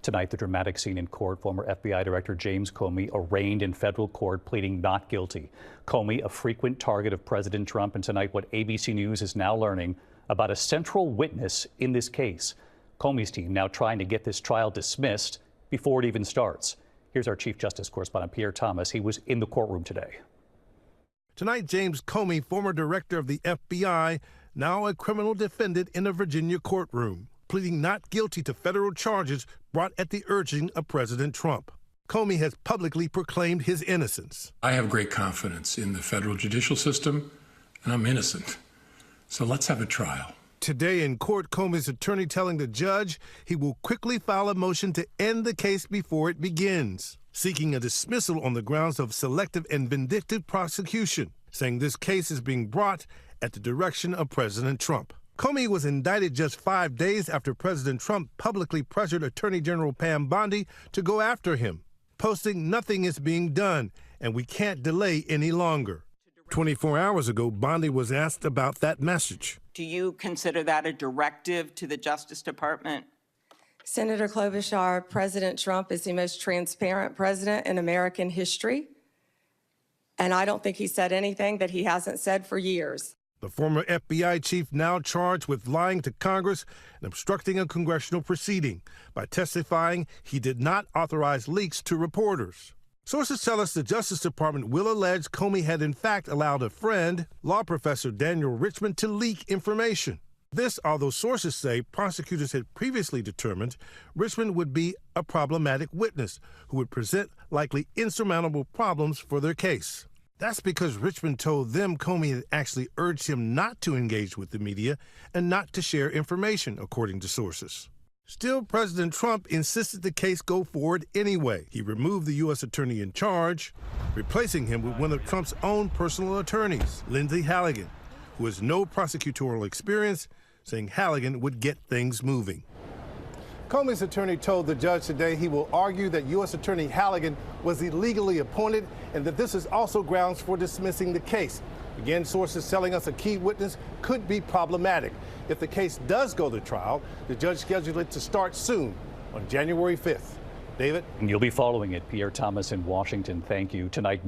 Tonight, the dramatic scene in court. Former FBI Director James Comey arraigned in federal court, pleading not guilty. Comey, a frequent target of President Trump, and tonight what ABC News is now learning about a central witness in this case. Comey's team now trying to get this trial dismissed before it even starts. Here's our Chief Justice correspondent Pierre Thomas. He was in the courtroom today. Tonight, James Comey, former director of the FBI, now a criminal defendant in a Virginia courtroom, pleading not guilty to federal charges brought at the urging of President Trump. Comey has publicly proclaimed his innocence. I have great confidence in the federal judicial system, and I'm innocent. So let's have a trial. Today in court, Comey's attorney telling the judge he will quickly file a motion to end the case before it begins, seeking a dismissal on the grounds of selective and vindictive prosecution, saying this case is being brought at the direction of President Trump. Comey was indicted just 5 days after President Trump publicly pressured Attorney General Pam Bondi to go after him, posting, "Nothing is being done, and we can't delay any longer." 24 hours ago, Bondi was asked about that message. Do you consider that a directive to the Justice Department? Senator Klobuchar, President Trump is the most transparent president in American history, and I don't think he said anything that he hasn't said for years. The former FBI chief now charged with lying to Congress and obstructing a congressional proceeding by testifying he did not authorize leaks to reporters. Sources tell us the Justice Department will allege Comey had in fact allowed a friend, law professor Daniel Richmond, to leak information. This, although sources say prosecutors had previously determined Richmond would be a problematic witness who would present likely insurmountable problems for their case. That's because Richmond told them Comey had actually urged him not to engage with the media and not to share information, according to sources. Still, President Trump insisted the case go forward anyway. He removed the U.S. attorney in charge, replacing him with one of Trump's own personal attorneys, Lindsay Halligan, who has no prosecutorial experience, saying Halligan would get things moving. Comey's attorney told the judge today he will argue that U.S. Attorney Halligan was illegally appointed and that this is also grounds for dismissing the case. Again, sources telling us a key witness could be problematic. If the case does go to trial, the judge scheduled it to start soon on January 5th. David? You'll be following it. Pierre Thomas in Washington, thank you. Tonight,